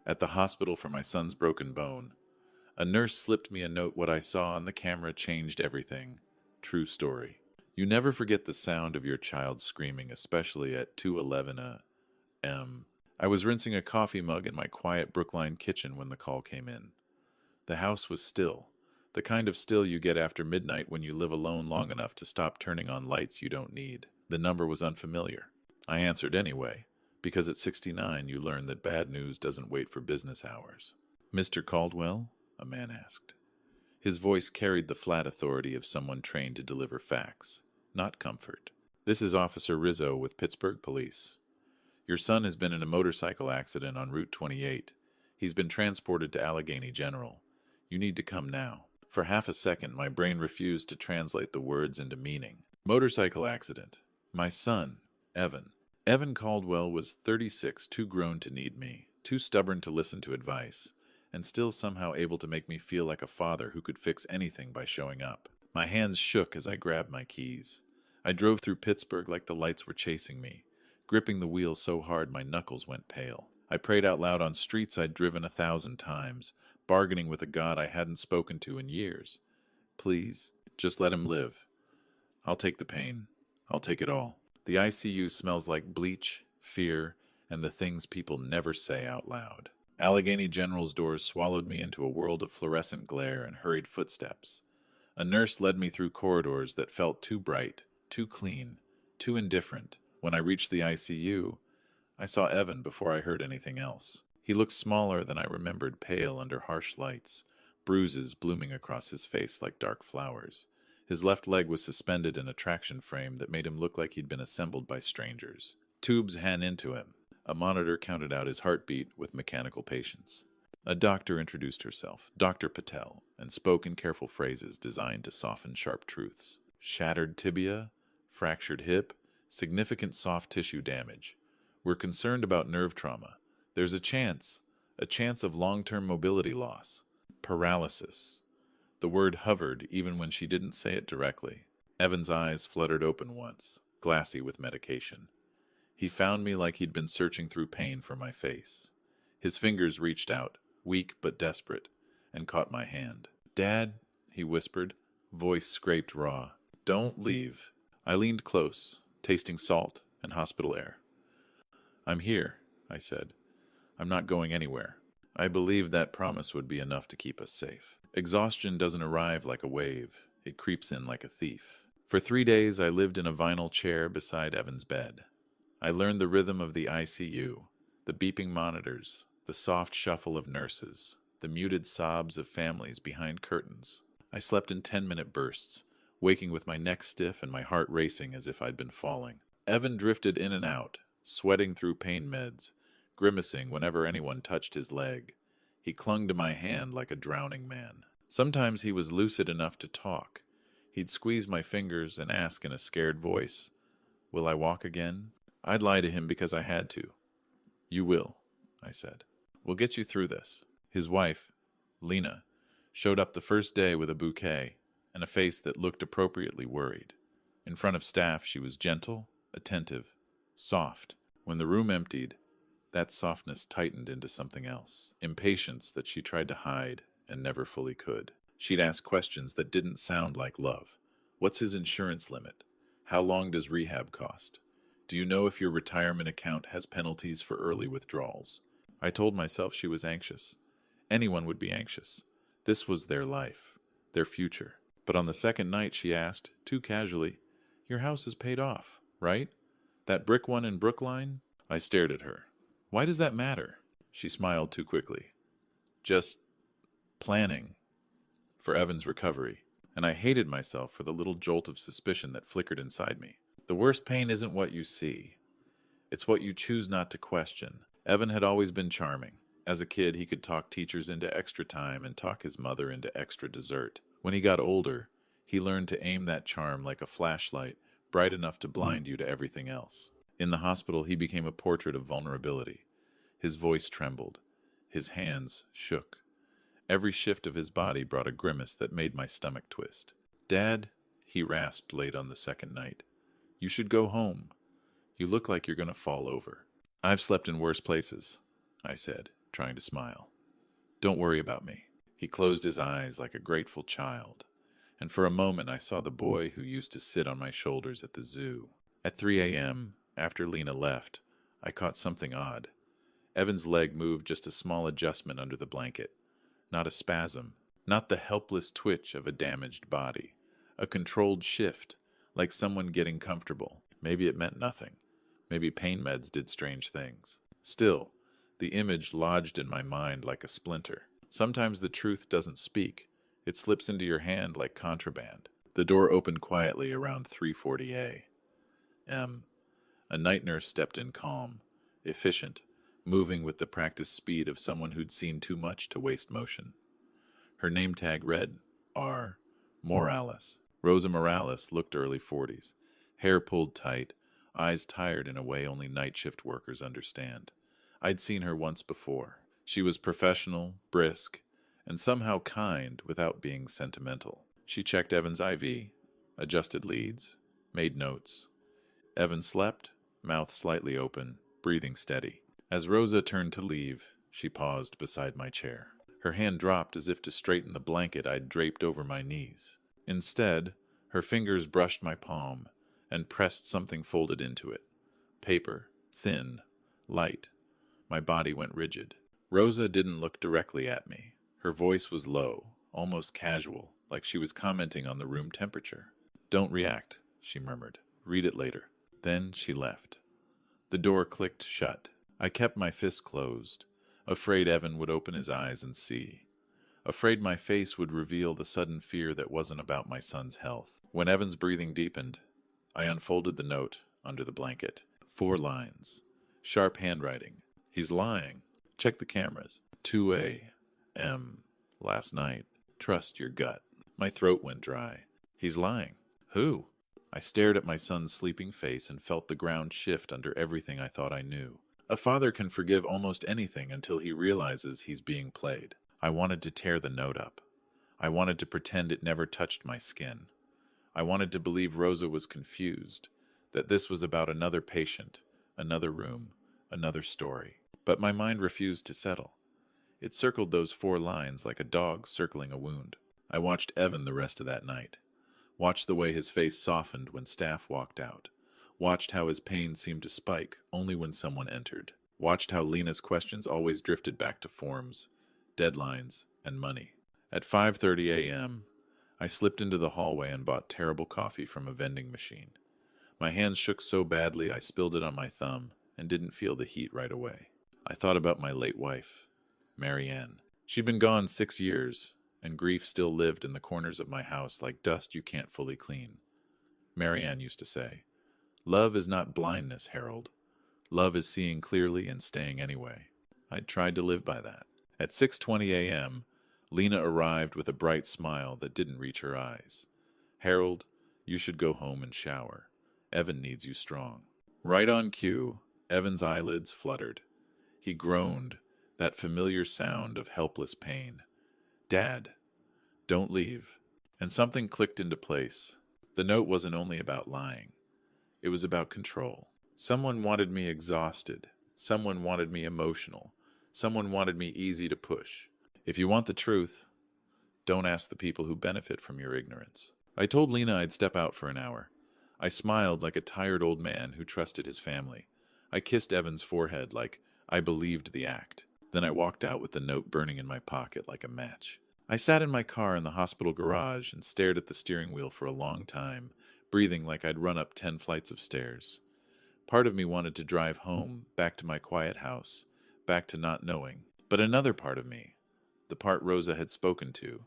At the hospital for my son's broken bone. A nurse slipped me a note. What I saw on the camera changed everything. True story. You never forget the sound of your child screaming, especially at 2:11 a.m. I was rinsing a coffee mug in my quiet Brookline kitchen when the call came in. The house was still. The kind of still you get after midnight when you live alone long enough to stop turning on lights you don't need. The number was unfamiliar. I answered anyway, because at 69 you learn that bad news doesn't wait for business hours. "Mr. Caldwell?" a man asked. His voice carried the flat authority of someone trained to deliver facts, not comfort. "This is Officer Rizzo with Pittsburgh Police. Your son has been in a motorcycle accident on Route 28. He's been transported to Allegheny General. You need to come now." For half a second, my brain refused to translate the words into meaning. Motorcycle accident. My son, Evan. Evan Caldwell was 36, too grown to need me, too stubborn to listen to advice, and still somehow able to make me feel like a father who could fix anything by showing up. My hands shook as I grabbed my keys. I drove through Pittsburgh like the lights were chasing me, gripping the wheel so hard my knuckles went pale. I prayed out loud on streets I'd driven 1,000 times, bargaining with a God I hadn't spoken to in years. "Please, just let him live. I'll take the pain. I'll take it all." The ICU smells like bleach, fear, and the things people never say out loud. Allegheny General's doors swallowed me into a world of fluorescent glare and hurried footsteps. A nurse led me through corridors that felt too bright, too clean, too indifferent. When I reached the ICU, I saw Evan before I heard anything else. He looked smaller than I remembered, pale under harsh lights, bruises blooming across his face like dark flowers. His left leg was suspended in a traction frame that made him look like he'd been assembled by strangers. Tubes ran into him. A monitor counted out his heartbeat with mechanical patience. A doctor introduced herself, Dr. Patel, and spoke in careful phrases designed to soften sharp truths. "Shattered tibia, fractured hip, significant soft tissue damage. We're concerned about nerve trauma. There's a chance of long-term mobility loss. Paralysis." The word hovered even when she didn't say it directly. Evan's eyes fluttered open once, glassy with medication. He found me like he'd been searching through pain for my face. His fingers reached out, weak but desperate, and caught my hand. "Dad," he whispered, voice scraped raw. "Don't leave." I leaned close, tasting salt and hospital air. "I'm here," I said. "I'm not going anywhere." I believed that promise would be enough to keep us safe. Exhaustion doesn't arrive like a wave. It creeps in like a thief. For 3 days, I lived in a vinyl chair beside Evan's bed. I learned the rhythm of the ICU, the beeping monitors, the soft shuffle of nurses, the muted sobs of families behind curtains. I slept in 10-minute bursts, waking with my neck stiff and my heart racing as if I'd been falling. Evan drifted in and out, sweating through pain meds, grimacing whenever anyone touched his leg. He clung to my hand like a drowning man. Sometimes he was lucid enough to talk. He'd squeeze my fingers and ask in a scared voice, "Will I walk again?" I'd lie to him because I had to. "You will," I said. "We'll get you through this." His wife, Lena, showed up the first day with a bouquet and a face that looked appropriately worried. In front of staff, she was gentle, attentive, soft. When the room emptied, that softness tightened into something else. Impatience that she tried to hide and never fully could. She'd ask questions that didn't sound like love. "What's his insurance limit? How long does rehab cost? Do you know if your retirement account has penalties for early withdrawals?" I told myself she was anxious. Anyone would be anxious. This was their life, their future. But on the second night she asked, too casually, "Your house is paid off, right? That brick one in Brookline?" I stared at her. "Why does that matter?" She smiled too quickly. "Just planning for Evan's recovery." And I hated myself for the little jolt of suspicion that flickered inside me. The worst pain isn't what you see. It's what you choose not to question. Evan had always been charming. As a kid, he could talk teachers into extra time and talk his mother into extra dessert. When he got older, he learned to aim that charm like a flashlight, bright enough to blind you to everything else. In the hospital, he became a portrait of vulnerability. His voice trembled. His hands shook. Every shift of his body brought a grimace that made my stomach twist. "Dad," he rasped late on the second night, "you should go home. You look like you're going to fall over." "I've slept in worse places," I said. trying to smile. Don't worry about me. He closed his eyes like a grateful child, and for a moment I saw the boy who used to sit on my shoulders at the zoo. At 3 a.m., after Lena left, I caught something odd. Evan's leg moved just a small adjustment under the blanket. Not a spasm, not the helpless twitch of a damaged body. A controlled shift, like someone getting comfortable. Maybe it meant nothing. Maybe pain meds did strange things. Still, the image lodged in my mind like a splinter. Sometimes the truth doesn't speak. It slips into your hand like contraband. The door opened quietly around 3:40 a.m. A night nurse stepped in calm, efficient, moving with the practiced speed of someone who'd seen too much to waste motion. Her name tag read, R. Morales. Rosa Morales looked early 40s, hair pulled tight, eyes tired in a way only night shift workers understand. I'd seen her once before. She was professional, brisk, and somehow kind without being sentimental. She checked Evan's IV, adjusted leads, made notes. Evan slept, mouth slightly open, breathing steady. As Rosa turned to leave, she paused beside my chair. Her hand dropped as if to straighten the blanket I'd draped over my knees. Instead, her fingers brushed my palm and pressed something folded into it. Paper, thin, light. My body went rigid. Rosa didn't look directly at me. Her voice was low, almost casual, like she was commenting on the room temperature. Don't react, she murmured. Read it later. Then she left. The door clicked shut. I kept my fist closed, afraid Evan would open his eyes and see. Afraid my face would reveal the sudden fear that wasn't about my son's health. When Evan's breathing deepened, I unfolded the note under the blanket. 4 lines. Sharp handwriting. He's lying. Check the cameras. 2 a.m. last night. Trust your gut. My throat went dry. He's lying. Who? I stared at my son's sleeping face and felt the ground shift under everything I thought I knew. A father can forgive almost anything until he realizes he's being played. I wanted to tear the note up. I wanted to pretend it never touched my skin. I wanted to believe Rosa was confused, that this was about another patient, another room, another story. But my mind refused to settle. It circled those 4 lines like a dog circling a wound. I watched Evan the rest of that night. Watched the way his face softened when staff walked out. Watched how his pain seemed to spike only when someone entered. Watched how Lena's questions always drifted back to forms, deadlines, and money. At 5:30 a.m., I slipped into the hallway and bought terrible coffee from a vending machine. My hands shook so badly I spilled it on my thumb and didn't feel the heat right away. I thought about my late wife, Mary Ann. She'd been gone 6 years, and grief still lived in the corners of my house like dust you can't fully clean. Mary Ann used to say, "Love is not blindness, Harold. Love is seeing clearly and staying anyway." I'd tried to live by that. At 6:20 a.m., Lena arrived with a bright smile that didn't reach her eyes. "Harold, you should go home and shower. Evan needs you strong." Right on cue, Evan's eyelids fluttered. He groaned, that familiar sound of helpless pain. "Dad, don't leave." And something clicked into place. The note wasn't only about lying. It was about control. Someone wanted me exhausted. Someone wanted me emotional. Someone wanted me easy to push. If you want the truth, don't ask the people who benefit from your ignorance. I told Lena I'd step out for an hour. I smiled like a tired old man who trusted his family. I kissed Evan's forehead like I believed the act. Then I walked out with the note burning in my pocket like a match. I sat in my car in the hospital garage and stared at the steering wheel for a long time, breathing like I'd run up 10 flights of stairs. Part of me wanted to drive home, back to my quiet house, back to not knowing. But another part of me, the part Rosa had spoken to,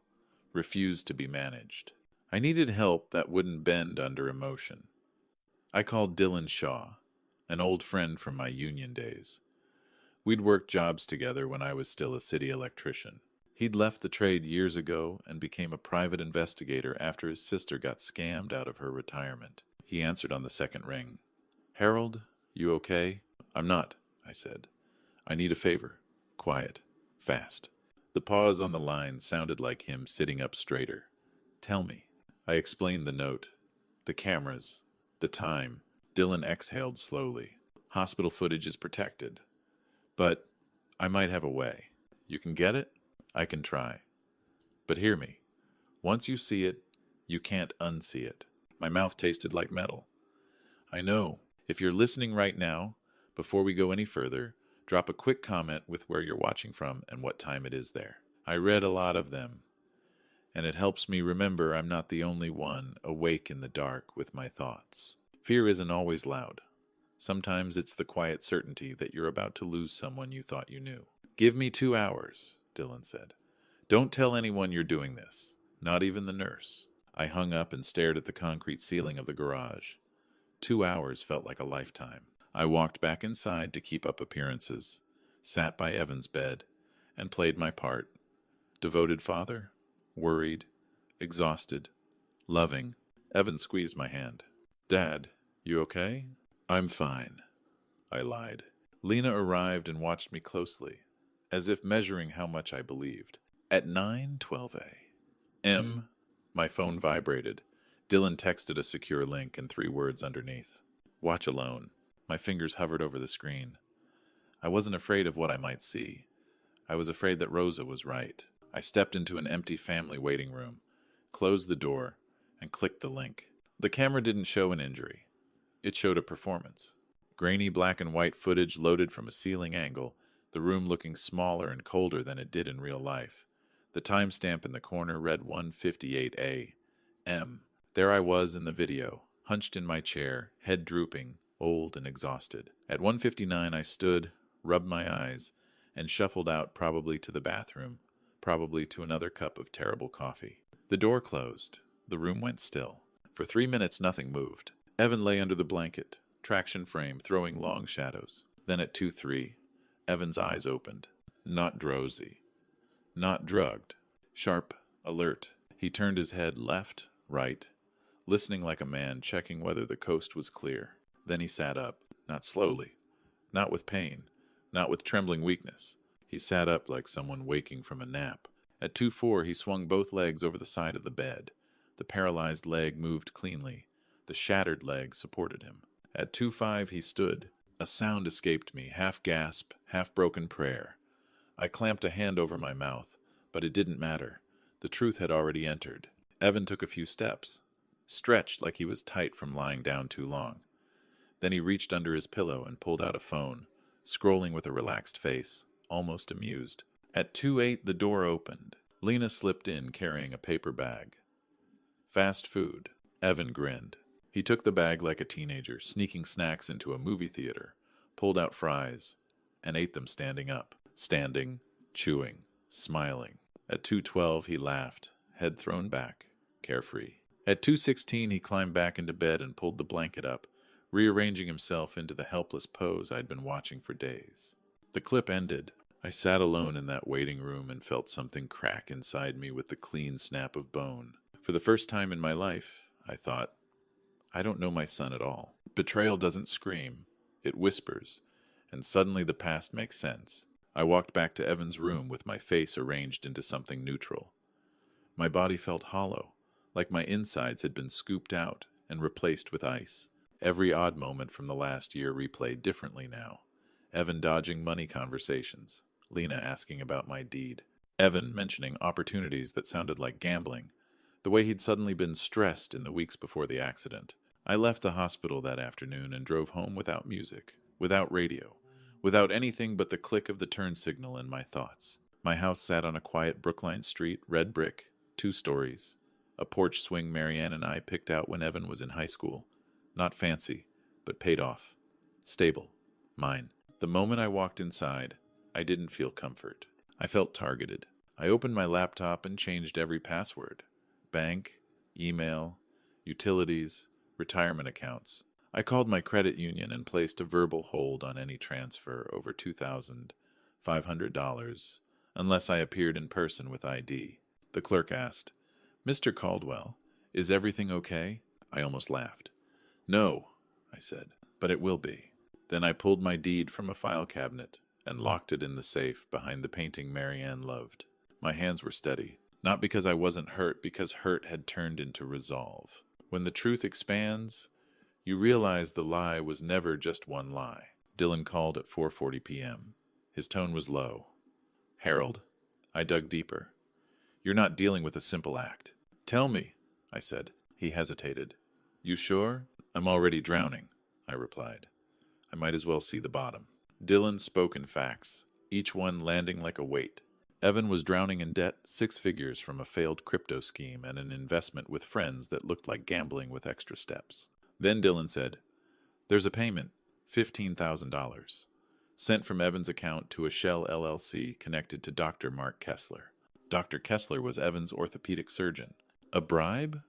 refused to be managed. I needed help that wouldn't bend under emotion. I called Dylan Shaw, an old friend from my union days. We'd worked jobs together when I was still a city electrician. He'd left the trade years ago and became a private investigator after his sister got scammed out of her retirement. He answered on the second ring. "Harold, you okay?" "I'm not," I said. "I need a favor. Quiet. Fast." The pause on the line sounded like him sitting up straighter. "Tell me." I explained the note, the cameras, the time. Dylan exhaled slowly. "Hospital footage is protected. But I might have a way. You can get it? I can try. But hear me. Once you see it, you can't unsee it. My mouth tasted like metal. I know. If you're listening right now, before we go any further, drop a quick comment with where you're watching from and what time it is there. I read a lot of them, and it helps me remember I'm not the only one awake in the dark with my thoughts. Fear isn't always loud. Sometimes it's the quiet certainty that you're about to lose someone you thought you knew. Give me 2 hours, Dylan said. Don't tell anyone you're doing this, not even the nurse. I hung up and stared at the concrete ceiling of the garage. 2 hours felt like a lifetime. I walked back inside to keep up appearances, sat by Evan's bed, and played my part. Devoted father, worried, exhausted, loving. Evan squeezed my hand. Dad, you okay? I'm fine, I lied. Lena arrived and watched me closely, as if measuring how much I believed. At 9:12 a.m., my phone vibrated. Dylan texted a secure link and 3 words underneath. Watch alone. My fingers hovered over the screen. I wasn't afraid of what I might see. I was afraid that Rosa was right. I stepped into an empty family waiting room, closed the door, and clicked the link. The camera didn't show an injury. It showed a performance. Grainy black and white footage loaded from a ceiling angle, the room looking smaller and colder than it did in real life. The timestamp in the corner read 1:58 a.m. There I was in the video, hunched in my chair, head drooping, old and exhausted. At 1:59 I stood, rubbed my eyes, and shuffled out, probably to the bathroom, probably to another cup of terrible coffee. The door closed. The room went still. For 3 minutes nothing moved. Evan lay under the blanket, traction frame throwing long shadows. Then at 2:03, Evan's eyes opened. Not drowsy. Not drugged. Sharp, alert. He turned his head left, right, listening like a man checking whether the coast was clear. Then he sat up, not slowly, not with pain, not with trembling weakness. He sat up like someone waking from a nap. At 2:04, he swung both legs over the side of the bed. The paralyzed leg moved cleanly. The shattered leg supported him. At 2:05, he stood. A sound escaped me, half gasp, half broken prayer. I clamped a hand over my mouth, but it didn't matter. The truth had already entered. Evan took a few steps, stretched like he was tight from lying down too long. Then he reached under his pillow and pulled out a phone, scrolling with a relaxed face, almost amused. At 2:08, the door opened. Lena slipped in carrying a paper bag. Fast food. Evan grinned. He took the bag like a teenager, sneaking snacks into a movie theater, pulled out fries, and ate them standing up. Standing, chewing, smiling. At 2:12, he laughed, head thrown back, carefree. At 2:16, he climbed back into bed and pulled the blanket up, rearranging himself into the helpless pose I'd been watching for days. The clip ended. I sat alone in that waiting room and felt something crack inside me with the clean snap of bone. For the first time in my life, I thought, I don't know my son at all. Betrayal doesn't scream, it whispers, and suddenly the past makes sense. I walked back to Evan's room with my face arranged into something neutral. My body felt hollow, like my insides had been scooped out and replaced with ice. Every odd moment from the last year replayed differently now. Evan dodging money conversations, Lena asking about my deed, Evan mentioning opportunities that sounded like gambling, the way he'd suddenly been stressed in the weeks before the accident. I left the hospital that afternoon and drove home without music, without radio, without anything but the click of the turn signal in my thoughts. My house sat on a quiet Brookline street, red brick, 2 stories. A porch swing Marianne and I picked out when Evan was in high school. Not fancy, but paid off. Stable. Mine. The moment I walked inside, I didn't feel comfort. I felt targeted. I opened my laptop and changed every password. Bank, email, utilities, retirement accounts. I called my credit union and placed a verbal hold on any transfer over $2,500 unless I appeared in person with ID. The clerk asked, "Mr. Caldwell, is everything okay?" I almost laughed. "No," I said, "but it will be." Then I pulled my deed from a file cabinet and locked it in the safe behind the painting Marianne loved. My hands were steady, not because I wasn't hurt, because hurt had turned into resolve. When the truth expands, you realize the lie was never just one lie. Dylan called at 4:40 p.m. His tone was low. Harold, I dug deeper. You're not dealing with a simple act. Tell me, I said. He hesitated. You sure? I'm already drowning, I replied. I might as well see the bottom. Dylan spoke in facts, each one landing like a weight. Evan was drowning in debt, 6 figures from a failed crypto scheme and an investment with friends that looked like gambling with extra steps. Then Dylan said, There's a payment, $15,000, sent from Evan's account to a Shell LLC connected to Dr. Mark Kessler. Dr. Kessler was Evan's orthopedic surgeon. A bribe?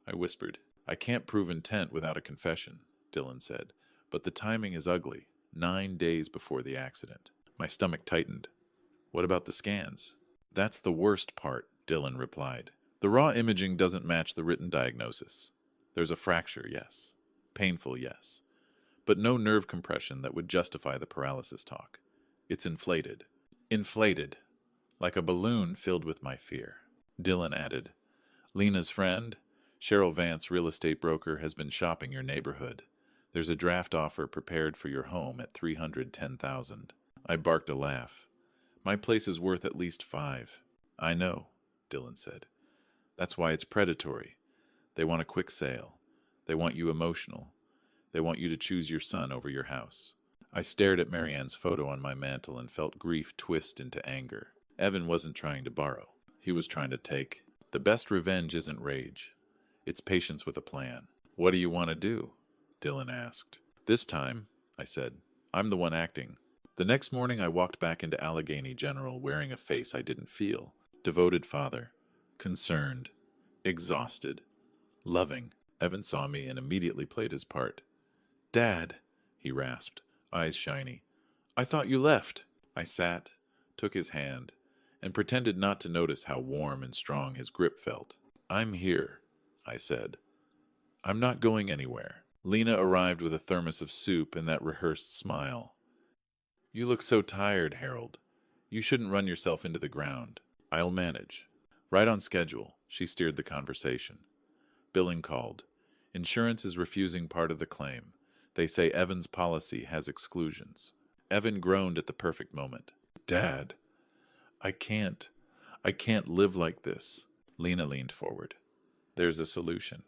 I whispered. I can't prove intent without a confession, Dylan said, but the timing is ugly, 9 days before the accident. My stomach tightened. What about the scans? That's the worst part, Dylan replied. The raw imaging doesn't match the written diagnosis. There's a fracture, yes. Painful, yes. But no nerve compression that would justify the paralysis talk. It's inflated. Inflated. Like a balloon filled with my fear. Dylan added, Lena's friend, Cheryl Vance, real estate broker, has been shopping your neighborhood. There's a draft offer prepared for your home at $310,000. I barked a laugh. My place is worth at least 5. I know, Dylan said. That's why it's predatory. They want a quick sale. They want you emotional. They want you to choose your son over your house. I stared at Marianne's photo on my mantle and felt grief twist into anger. Evan wasn't trying to borrow. He was trying to take. The best revenge isn't rage. It's patience with a plan. What do you want to do? Dylan asked. This time, I said, I'm the one acting. The next morning I walked back into Allegheny General wearing a face I didn't feel. Devoted father. Concerned. Exhausted. Loving. Evan saw me and immediately played his part. Dad, he rasped, eyes shiny. I thought you left. I sat, took his hand, and pretended not to notice how warm and strong his grip felt. I'm here, I said. I'm not going anywhere. Lena arrived with a thermos of soup and that rehearsed smile. You look so tired, Harold. You shouldn't run yourself into the ground. I'll manage. Right on schedule, she steered the conversation. Billing called. Insurance is refusing part of the claim. They say Evan's policy has exclusions. Evan groaned at the perfect moment. Dad, I can't live like this. Lena leaned forward. There's a solution.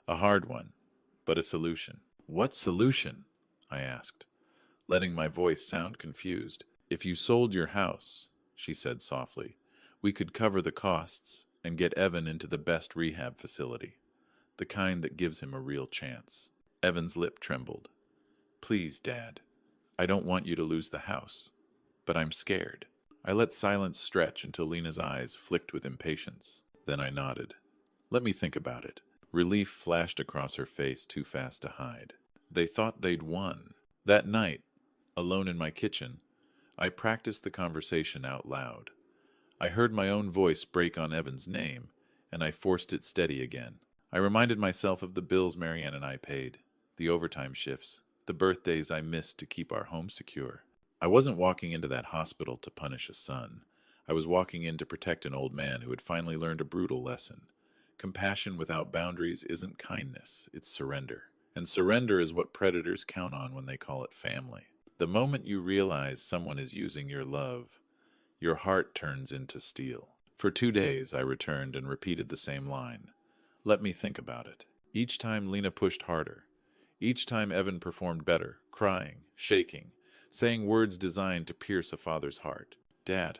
A hard one, but a solution. What solution? I asked, letting my voice sound confused. If you sold your house, she said softly, we could cover the costs and get Evan into the best rehab facility, the kind that gives him a real chance. Evan's lip trembled. Please, Dad, I don't want you to lose the house, but I'm scared. I let silence stretch until Lena's eyes flicked with impatience. Then I nodded. Let me think about it. Relief flashed across her face too fast to hide. They thought they'd won. That night, alone in my kitchen, I practiced the conversation out loud. I heard my own voice break on Evan's name, and I forced it steady again. I reminded myself of the bills Marianne and I paid, the overtime shifts, the birthdays I missed to keep our home secure. I wasn't walking into that hospital to punish a son. I was walking in to protect an old man who had finally learned a brutal lesson. Compassion without boundaries isn't kindness, it's surrender. And surrender is what predators count on when they call it family. The moment you realize someone is using your love, your heart turns into steel. For 2 days I returned and repeated the same line. Let me think about it. Each time Lena pushed harder. Each time Evan performed better, crying, shaking, saying words designed to pierce a father's heart. Dad,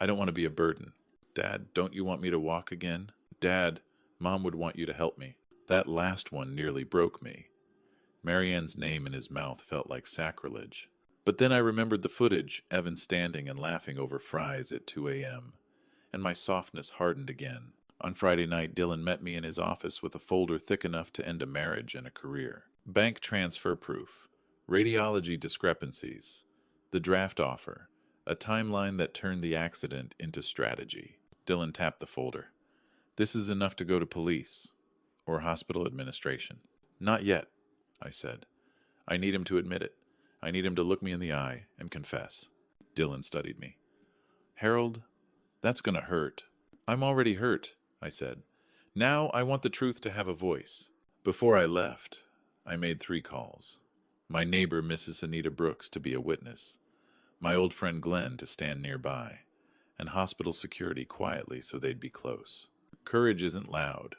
I don't want to be a burden. Dad, don't you want me to walk again? Dad, Mom would want you to help me. That last one nearly broke me. Marianne's name in his mouth felt like sacrilege. But then I remembered the footage, Evan standing and laughing over fries at 2 a.m., and my softness hardened again. On Friday night, Dylan met me in his office with a folder thick enough to end a marriage and a career. Bank transfer proof, radiology discrepancies, the draft offer, a timeline that turned the accident into strategy. Dylan tapped the folder. This is enough to go to police or hospital administration. Not yet, I said. I need him to admit it. I need him to look me in the eye and confess. Dylan studied me. Harold, that's gonna hurt. I'm already hurt, I said. Now I want the truth to have a voice. Before I left, I made 3 calls. My neighbor, Mrs. Anita Brooks, to be a witness. my old friend Glenn to stand nearby, and hospital security quietly so they'd be close. Courage isn't loud.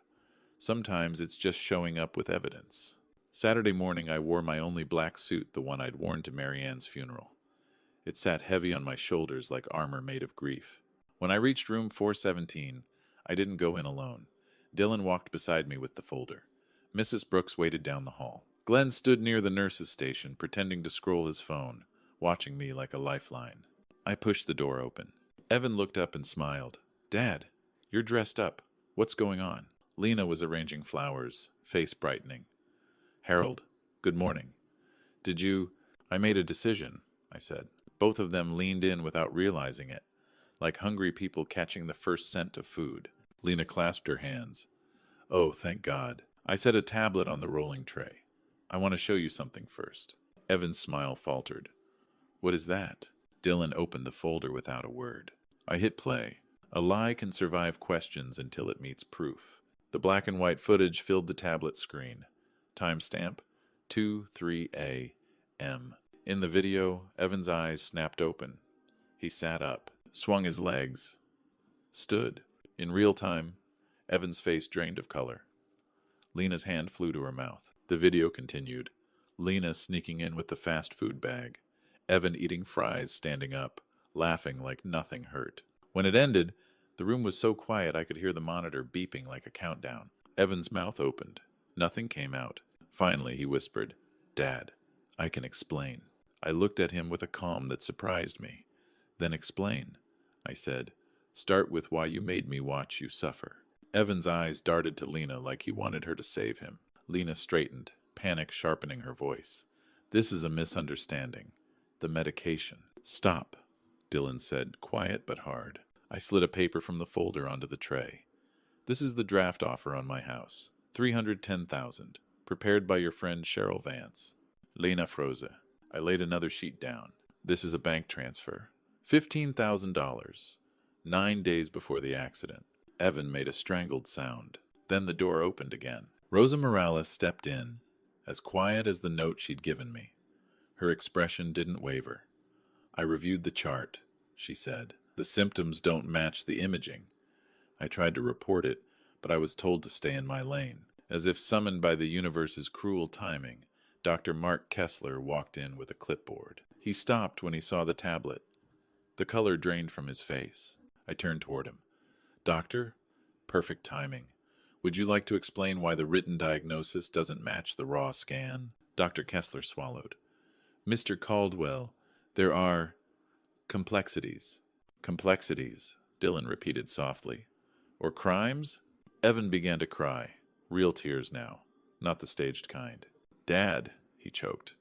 Sometimes it's just showing up with evidence. Saturday morning I wore my only black suit, the one I'd worn to Marianne's funeral. It sat heavy on my shoulders like armor made of grief. When I reached room 417, I didn't go in alone. Dylan walked beside me with the folder. Mrs. Brooks waited down the hall. Glenn stood near the nurse's station, pretending to scroll his phone, watching me like a lifeline. I pushed the door open. Evan looked up and smiled. "Dad, you're dressed up. What's going on?" Lena was arranging flowers, face brightening. "Harold, good morning. Did you—" "I made a decision," I said. Both of them leaned in without realizing it, like hungry people catching the first scent of food. Lena clasped her hands. "Oh, thank God." I set a tablet on the rolling tray. "I want to show you something first." Evan's smile faltered. "What is that?" Dylan opened the folder without a word. I hit play. A lie can survive questions until it meets proof. The black and white footage filled the tablet screen. Timestamp 23 a.m. In the video, Evan's eyes snapped open. He sat up, swung his legs, stood. In real time, Evan's face drained of color. Lena's hand flew to her mouth. The video continued. Lena sneaking in with the fast food bag. Evan eating fries, standing up, laughing like nothing hurt. When it ended, the room was so quiet I could hear the monitor beeping like a countdown. Evan's mouth opened. Nothing came out. Finally, he whispered, "Dad, I can explain." I looked at him with a calm that surprised me. "Then explain," I said. "Start with why you made me watch you suffer." Evan's eyes darted to Lena like he wanted her to save him. Lena straightened, panic sharpening her voice. "This is a misunderstanding. The medication." "Stop," Dylan said, quiet but hard. I slid a paper from the folder onto the tray. "This is the draft offer on my house. $310,000. Prepared by your friend Cheryl Vance." Lena froze. I laid another sheet down. "This is a bank transfer. $15,000. 9 days before the accident." Evan made a strangled sound. Then the door opened again. Rosa Morales stepped in, as quiet as the note she'd given me. Her expression didn't waver. "I reviewed the chart," she said. "The symptoms don't match the imaging. I tried to report it, but I was told to stay in my lane." As if summoned by the universe's cruel timing, Dr. Mark Kessler walked in with a clipboard. He stopped when he saw the tablet. The color drained from his face. I turned toward him. "Doctor, perfect timing. Would you like to explain why the written diagnosis doesn't match the raw scan?" Dr. Kessler swallowed. "Mr. Caldwell, there are complexities." "Complexities," Dylan repeated softly. "Or crimes?" Evan began to cry. Real tears now, not the staged kind. "Dad," he choked.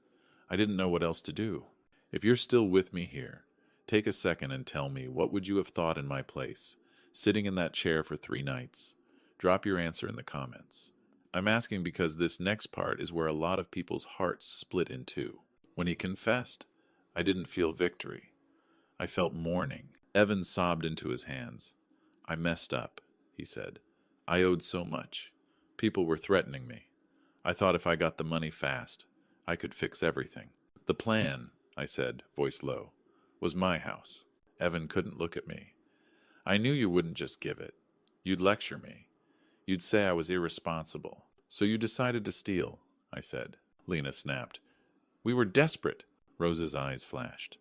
"I didn't know what else to do. If you're still with me here, take a second and tell me, what would you have thought in my place, sitting in that chair for 3 nights? Drop your answer in the comments." I'm asking because this next part is where a lot of people's hearts split in two. When he confessed, I didn't feel victory. I felt mourning. Evan sobbed into his hands. "I messed up," he said. "I owed so much. People were threatening me. I thought if I got the money fast, I could fix everything." "The plan," I said, voice low, "was my house." Evan couldn't look at me. "I knew you wouldn't just give it. You'd lecture me. You'd say I was irresponsible. So you decided to steal," I said. Lena snapped. "We were desperate." Rosa's eyes flashed.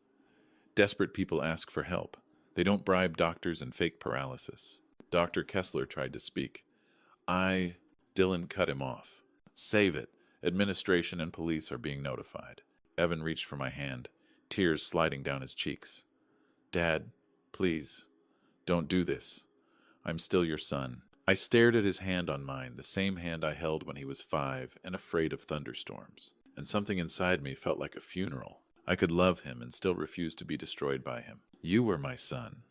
"Desperate people ask for help. They don't bribe doctors and fake paralysis." Dr. Kessler tried to speak. Dylan cut him off. "Save it. Administration and police are being notified." Evan reached for my hand, tears sliding down his cheeks. "Dad, please, don't do this. I'm still your son." I stared at his hand on mine, the same hand I held when he was 5 and afraid of thunderstorms. And something inside me felt like a funeral. I could love him and still refuse to be destroyed by him. "You were my son,"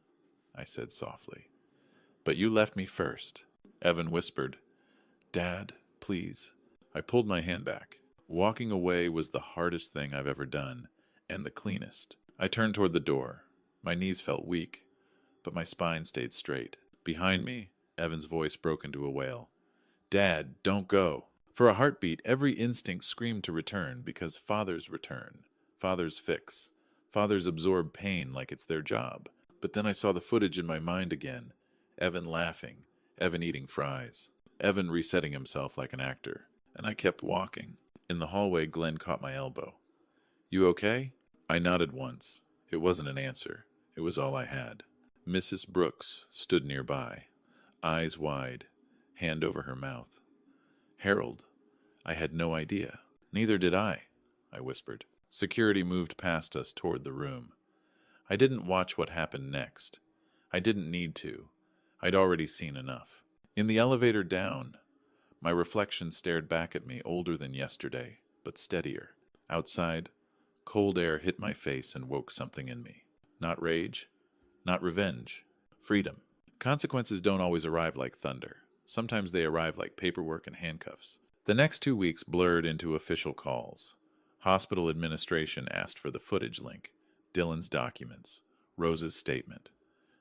I said softly. "But you left me first." Evan whispered, "Dad, please." I pulled my hand back. Walking away was the hardest thing I've ever done, and the cleanest. I turned toward the door. My knees felt weak, but my spine stayed straight. Behind me, Evan's voice broke into a wail. "Dad, don't go." For a heartbeat, every instinct screamed to return, because fathers return. Fathers fix. Fathers absorb pain like it's their job. But then I saw the footage in my mind again. Evan laughing, Evan eating fries, Evan resetting himself like an actor. And I kept walking. In the hallway, Glenn caught my elbow. "You okay?" I nodded once. It wasn't an answer. It was all I had. Mrs. Brooks stood nearby, eyes wide, hand over her mouth. "Harold, I had no idea." "Neither did I whispered. Security moved past us toward the room. I didn't watch what happened next. I didn't need to. I'd already seen enough. In the elevator down, my reflection stared back at me, older than yesterday, but steadier. Outside, cold air hit my face and woke something in me. Not rage, not revenge, freedom. Consequences don't always arrive like thunder. Sometimes they arrive like paperwork and handcuffs. The next 2 weeks blurred into official calls. Hospital administration asked for the footage link, Dylan's documents, Rose's statement.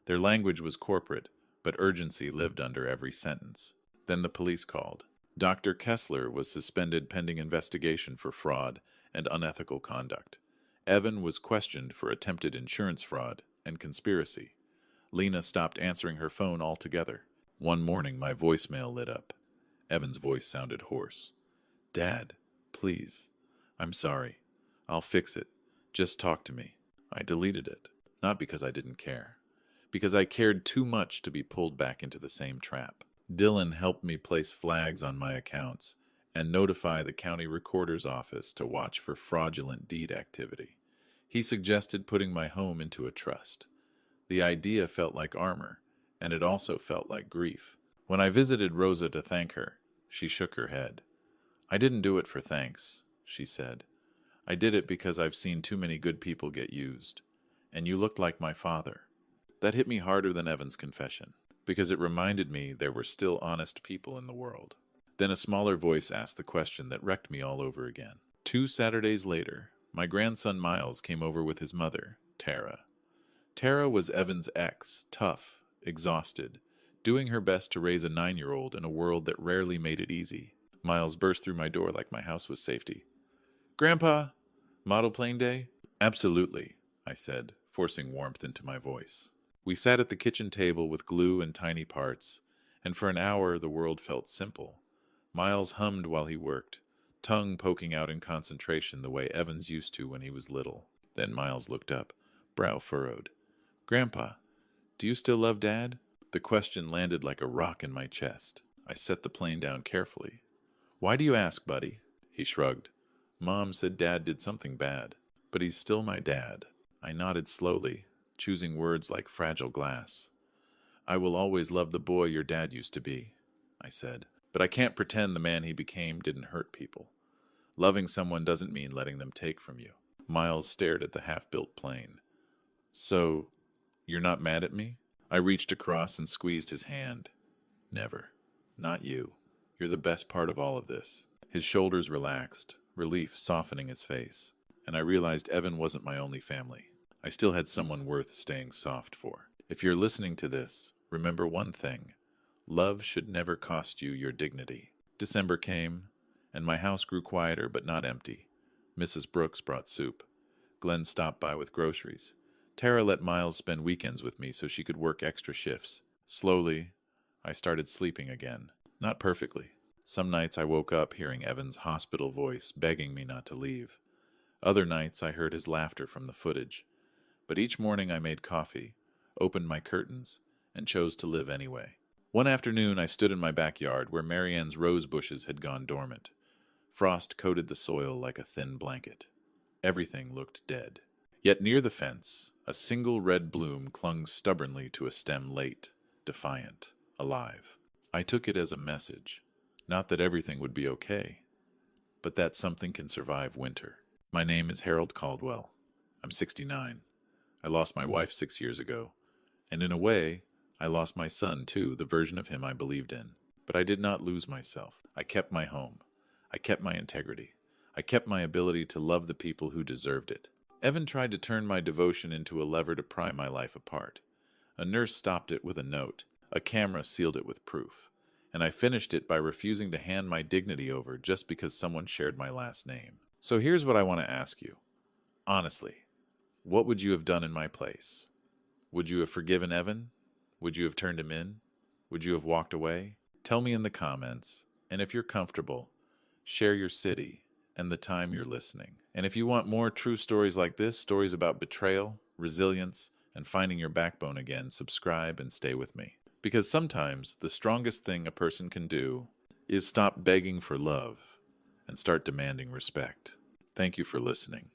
Their language was corporate, but urgency lived under every sentence. Then the police called. Dr. Kessler was suspended pending investigation for fraud and unethical conduct. Evan was questioned for attempted insurance fraud and conspiracy. Lena stopped answering her phone altogether. One morning, my voicemail lit up. Evan's voice sounded hoarse. "Dad, please. I'm sorry. I'll fix it. Just talk to me." I deleted it, not because I didn't care, because I cared too much to be pulled back into the same trap. Dylan helped me place flags on my accounts and notify the county recorder's office to watch for fraudulent deed activity. He suggested putting my home into a trust. The idea felt like armor, and it also felt like grief. When I visited Rosa to thank her, she shook her head. "I didn't do it for thanks," she said. "I did it because I've seen too many good people get used. And you looked like my father." That hit me harder than Evan's confession, because it reminded me there were still honest people in the world. Then a smaller voice asked the question that wrecked me all over again. 2 Saturdays later, my grandson Miles came over with his mother, Tara. Tara was Evan's ex, tough, exhausted, doing her best to raise a 9-year-old in a world that rarely made it easy. Miles burst through my door like my house was safety. "Grandpa, model plane day?" "Absolutely," I said, forcing warmth into my voice. We sat at the kitchen table with glue and tiny parts, and for an hour the world felt simple. Miles hummed while he worked, tongue poking out in concentration the way Evans used to when he was little. Then Miles looked up, brow furrowed. "Grandpa, do you still love Dad?" The question landed like a rock in my chest. I set the plane down carefully. "Why do you ask, buddy?" He shrugged. "Mom said Dad did something bad, but he's still my dad." I nodded slowly, choosing words like fragile glass. "I will always love the boy your dad used to be," I said. "But I can't pretend the man he became didn't hurt people. Loving someone doesn't mean letting them take from you." Miles stared at the half-built plane. "So, you're not mad at me?" I reached across and squeezed his hand. "Never. Not you. You're the best part of all of this." His shoulders relaxed, relief softening his face, and I realized Evan wasn't my only family. I still had someone worth staying soft for. If you're listening to this, remember one thing. Love should never cost you your dignity. December came, and my house grew quieter but not empty. Mrs. Brooks brought soup. Glenn stopped by with groceries. Tara let Miles spend weekends with me so she could work extra shifts. Slowly, I started sleeping again. Not perfectly. Some nights I woke up hearing Evan's hospital voice begging me not to leave. Other nights I heard his laughter from the footage. But each morning I made coffee, opened my curtains, and chose to live anyway. One afternoon I stood in my backyard where Marianne's rose bushes had gone dormant. Frost coated the soil like a thin blanket. Everything looked dead. Yet near the fence, a single red bloom clung stubbornly to a stem late, defiant, alive. I took it as a message. Not that everything would be okay, but that something can survive winter. My name is Harold Caldwell. I'm 69. I lost my wife 6 years ago, and in a way, I lost my son too, the version of him I believed in. But I did not lose myself. I kept my home. I kept my integrity. I kept my ability to love the people who deserved it. Evan tried to turn my devotion into a lever to pry my life apart. A nurse stopped it with a note. A camera sealed it with proof. And I finished it by refusing to hand my dignity over just because someone shared my last name. So here's what I want to ask you. Honestly, What would you have done in my place? Would you have forgiven Evan? Would you have turned him in? Would you have walked away? Tell me in the comments, and if you're comfortable, share your city and the time you're listening. And if you want more true stories like this, stories about betrayal, resilience, and finding your backbone again, subscribe and stay with me. Because sometimes the strongest thing a person can do is stop begging for love and start demanding respect. Thank you for listening.